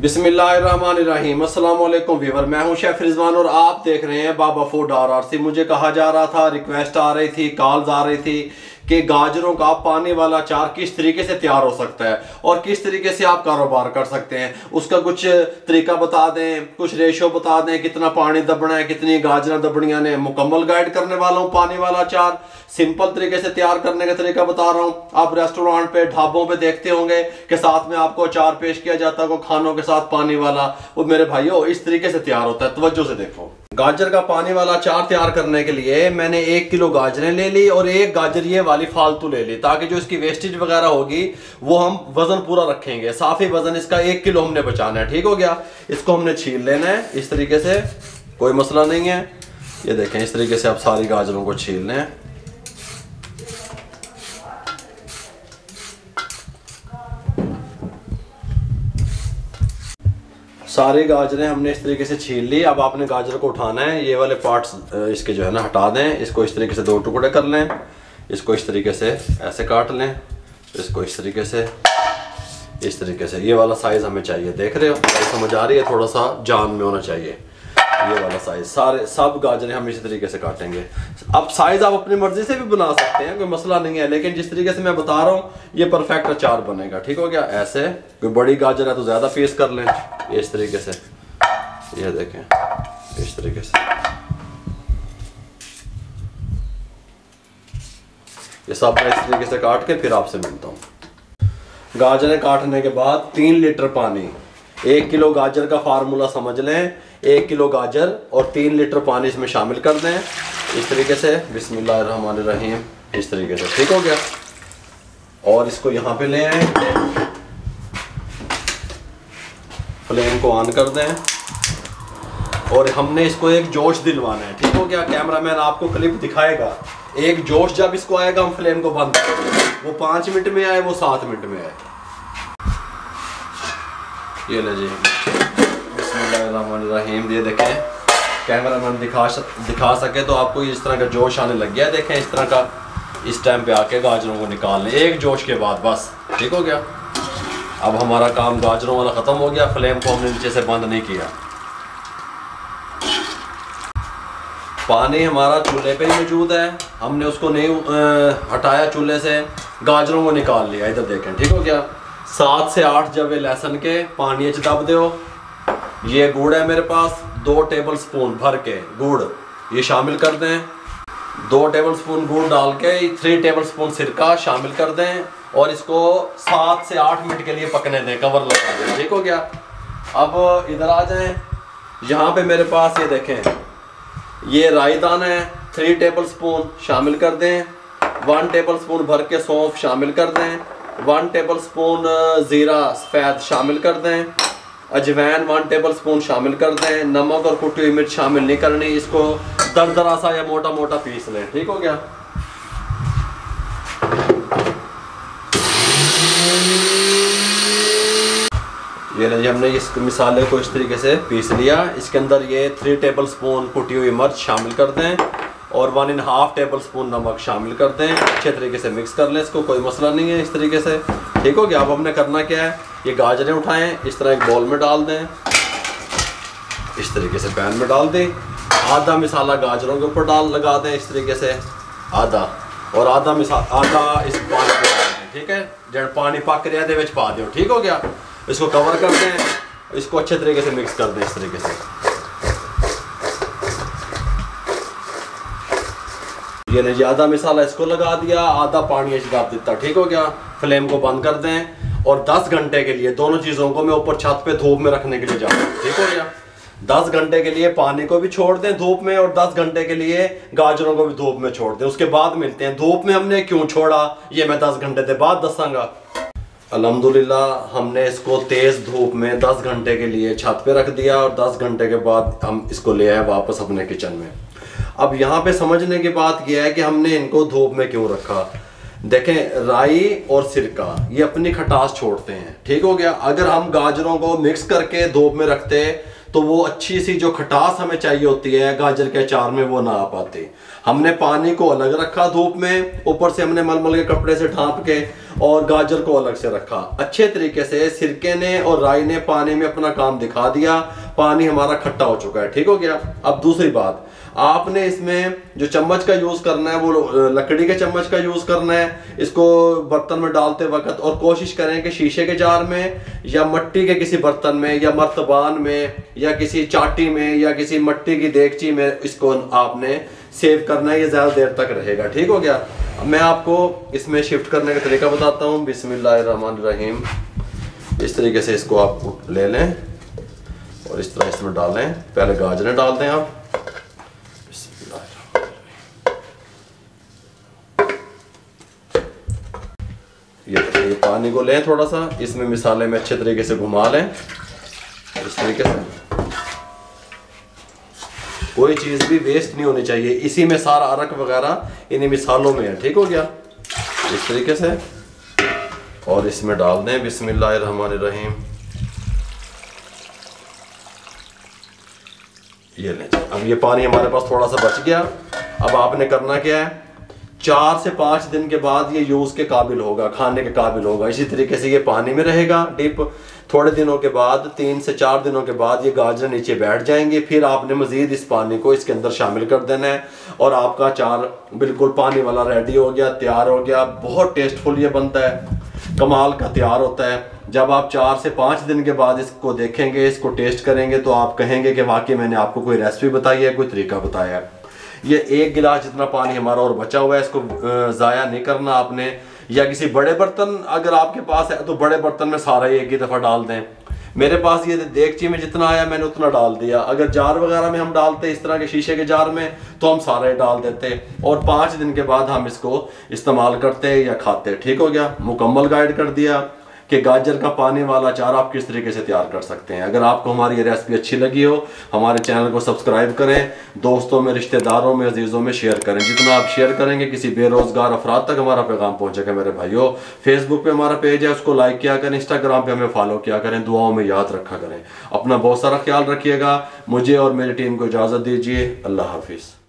बिस्मिल्लाहिर्रहमानिर्रहीम। अस्सलाम वालेकुम व्यूअर, मैं हूं शेफ रिजवान और आप देख रहे हैं बाबा फूड RRC। मुझे कहा जा रहा था, रिक्वेस्ट आ रही थी, कॉल्स आ रही थी कि गाजरों का पानी वाला अचार किस तरीके से तैयार हो सकता है और किस तरीके से आप कारोबार कर सकते हैं। उसका कुछ तरीका बता दें, कुछ रेशो बता दें, कितना पानी दबना है, कितनी गाजरें दबड़ियाँ ने। मुकम्मल गाइड करने वाला हूँ। पानी वाला अचार सिंपल तरीके से तैयार करने का तरीका बता रहा हूँ। आप रेस्टोरेंट पे, ढाबों पे देखते होंगे कि साथ में आपको अचार पेश किया जाता है, खानों के साथ पानी वाला। वो मेरे भाइयों इस तरीके से तैयार होता है। तवज्जो से देखो। गाजर का पानी वाला अचार तैयार करने के लिए मैंने 1 किलो गाजरें ले ली और 1 गाजर ये वाली फालतू ले ली, ताकि जो इसकी वेस्टेज वगैरह होगी वो हम वजन पूरा रखेंगे। साफी वजन इसका 1 किलो हमने बचाना है। ठीक हो गया। इसको हमने छील लेना है इस तरीके से, कोई मसला नहीं है। ये देखें, इस तरीके से आप सारी गाजरों को छील लें। सारी गाजरें हमने इस तरीके से छील ली। अब आपने गाजर को उठाना है, ये वाले पार्ट्स इसके जो है ना हटा दें। इसको इस तरीके से 2 टुकड़े कर लें। इसको इस तरीके से ऐसे काट लें, इसको इस तरीके से, इस तरीके से। ये वाला साइज हमें चाहिए, देख रहे हो, समझ आ रही है? थोड़ा सा जान में होना चाहिए ये वाला साइज। सारे सब गाजरें हम इसी तरीके से काटेंगे। अब साइज आप अपनी मर्जी से भी बना सकते हैं, कोई मसला नहीं है, लेकिन जिस तरीके से मैं बता रहा हूँ ये परफेक्ट अचार बनेगा। ठीक हो गया। ऐसे कोई बड़ी गाजर है तो ज्यादा पीस कर लें, इस तरीके से। ये देखें, इस तरीके से। ये सब मैं इस तरीके से काट के फिर आपसे मिलता हूँ। गाजरें काटने के बाद 3 लीटर पानी, 1 किलो गाजर का फार्मूला समझ लें। 1 किलो गाजर और 3 लीटर पानी इसमें शामिल कर दें इस तरीके से। बिस्मिल्लाहिर्रहमानिर्रहीम, इस तरीके से। ठीक हो गया। और इसको यहाँ पे ले आए, फ्लेम को ऑन कर दें और हमने इसको एक जोश दिलवाना है। ठीक हो गया। कैमरामैन आपको क्लिप दिखाएगा। एक जोश जब इसको आएगा हम फ्लेम को बंद करेंगे। वो 5 मिनट में आए, वो 7 मिनट में आए। ये ले जी, बिस्मिल्लाहिर्रहमानिर्रहीम। ये देखें, कैमरामैन दिखा सके तो आपको इस तरह का जोश आने लग गया। देखें इस तरह का, इस टाइम पे आके गाजरों को निकाल लें एक जोश के बाद, बस। ठीक हो गया। अब हमारा काम गाजरों वाला ख़त्म हो गया। फ्लेम को हमने नीचे से बंद नहीं किया। पानी हमारा चूल्हे पे ही मौजूद है, हमने उसको नहीं हटाया चूल्हे से। गाजरों को निकाल लिया, इधर देखें। ठीक हो गया। 7 से 8 जवे लहसुन के पानी दब दो। ये गुड़ है मेरे पास, 2 टेबल स्पून भर के गुड़ ये शामिल कर दें। 2 टेबल स्पून गुड़ डाल के 3 टेबल स्पून सिरका शामिल कर दें और इसको 7 से 8 मिनट के लिए पकने दें, कवर लगा दें। ठीक हो गया। अब इधर आ जाएं। यहाँ पे मेरे पास ये देखें, ये राई दाना है, 3 टेबल स्पून शामिल कर दें। 1 टेबल स्पून भर के सौंफ शामिल कर दें। 1 टेबल स्पून ज़ीरा सफ़ेद शामिल कर दें। अजवैन 1 टेबल स्पून शामिल कर दें। नमक और कुटी हुई मिर्च शामिल नहीं करनी। इसको दरदरा सा या मोटा मोटा पीस लें। ठीक हो गया। ये लीजिए, हमने इस मिसाले को इस तरीके से पीस लिया। इसके अंदर ये 3 टेबल स्पून कुटी हुई मिर्च शामिल कर दें और 1.5 टेबल स्पून नमक शामिल कर दें। अच्छे तरीके से मिक्स कर लें इसको, कोई मसला नहीं है, इस तरीके से। ठीक हो गया। अब हमने करना क्या है, ये गाजरें उठाएं, इस तरह एक बाउल में डाल दें, इस तरीके से पैन में डाल दें। आधा मिसाला गाजरों के ऊपर लगा दें इस तरीके से, आधा, और आधा इस पानी में डाल दें। ठीक है। जब पानी पक रहा है पा दो। ठीक हो गया। इसको कवर कर दें, इसको अच्छे तरीके से मिक्स कर दें इस तरीके से। ये लीजिए, आधा मिसाला इसको लगा दिया, आधा पानी डाल दिया। ठीक हो गया। फ्लेम को बंद कर दें और 10 घंटे के लिए दोनों चीज़ों को मैं ऊपर छत पे धूप में रखने के लिए जाऊँ। ठीक हो गया। 10 घंटे के लिए पानी को भी छोड़ दें धूप में और 10 घंटे के लिए गाजरों को भी धूप में छोड़ दें। उसके बाद मिलते हैं। धूप में हमने क्यों छोड़ा ये मैं 10 घंटे के बाद दसांगा। अल्हम्दुलिल्लाह हमने इसको तेज़ धूप में 10 घंटे के लिए छत पे रख दिया और 10 घंटे के बाद हम इसको ले आए वापस अपने किचन में। अब यहाँ पे समझने की बात यह है कि हमने इनको धूप में क्यों रखा। देखें, राई और सिरका ये अपनी खटास छोड़ते हैं। ठीक हो गया। अगर हम गाजरों को मिक्स करके धूप में रखते तो वो अच्छी सी जो खटास हमें चाहिए होती है गाजर के अचार में वो ना आ पाती। हमने पानी को अलग रखा धूप में, ऊपर से हमने मलमल के कपड़े से ढांप के, और गाजर को अलग से रखा। अच्छे तरीके से सिरके ने और राई ने पानी में अपना काम दिखा दिया, पानी हमारा खट्टा हो चुका है। ठीक हो गया। अब दूसरी बात, आपने इसमें जो चम्मच का यूज करना है वो लकड़ी के चम्मच का यूज करना है इसको बर्तन में डालते वक्त, और कोशिश करें कि शीशे के जार में या मिट्टी के किसी बर्तन में या मर्तबान में या किसी चाटी में या किसी मिट्टी की देगची में इसको आपने सेव करना है, ये ज़्यादा देर तक रहेगा। ठीक हो गया। मैं आपको इसमें शिफ्ट करने का तरीका बताता हूँ। बिस्मिल्लाहिर्रहमानिर्रहीम। इस तरीके से इसको आप ले लें और इस तरह इसमें डालें। पहले गाजरें डाल दें आप। ये पानी को लें थोड़ा सा, इसमें मिसाले में अच्छे तरीके से घुमा लें इस तरीके से। कोई चीज़ भी वेस्ट नहीं होनी चाहिए, इसी में सारा अरक वगैरह इन्हीं मिसालों में है। ठीक हो गया। इस तरीके से और इसमें डाल दें बिस्मिल्लाहिर्रहमानिर्रहीम। ये लें। अब ये पानी हमारे पास थोड़ा सा बच गया। अब आपने करना क्या है, 4 से 5 दिन के बाद ये यूज़ के काबिल होगा, खाने के काबिल होगा। इसी तरीके से ये पानी में रहेगा डिप। थोड़े दिनों के बाद, 3 से 4 दिनों के बाद ये गाजर नीचे बैठ जाएंगे। फिर आपने मज़ीद इस पानी को इसके अंदर शामिल कर देना है और आपका अचार बिल्कुल पानी वाला रेडी हो गया, तैयार हो गया। बहुत टेस्टफुल ये बनता है, कमाल का तैयार होता है। जब आप 4 से 5 दिन के बाद इसको देखेंगे, इसको टेस्ट करेंगे, तो आप कहेंगे कि वाकई मैंने आपको कोई रेसिपी बताई है, कोई तरीका बताया है। ये 1 गिलास जितना पानी हमारा और बचा हुआ है, इसको ज़ाया नहीं करना आपने। या किसी बड़े बर्तन अगर आपके पास है तो बड़े बर्तन में सारा ही एक ही दफ़ा डाल दें। मेरे पास ये देगची में जितना आया मैंने उतना डाल दिया। अगर जार वगैरह में हम डालते इस तरह के शीशे के जार में तो हम सारे डाल देते और 5 दिन के बाद हम इसको इस्तेमाल करते या खाते। ठीक हो गया। मुकम्मल गाइड कर दिया कि गाजर का पानी वाला अचार आप किस तरीके से तैयार कर सकते हैं। अगर आपको हमारी ये रेसिपी अच्छी लगी हो, हमारे चैनल को सब्सक्राइब करें, दोस्तों में, रिश्तेदारों में, अजीज़ों में शेयर करें। जितना आप शेयर करेंगे किसी बेरोज़गार अफराद तक हमारा पैगाम पहुंचेगा। मेरे भाइयों, फेसबुक पे हमारा पेज है, उसको लाइक किया करें, इंस्टाग्राम पे हमें फॉलो किया करें, दुआओं में याद रखा करें। अपना बहुत सारा ख्याल रखिएगा। मुझे और मेरी टीम को इजाज़त दीजिए। अल्लाह हाफिज़।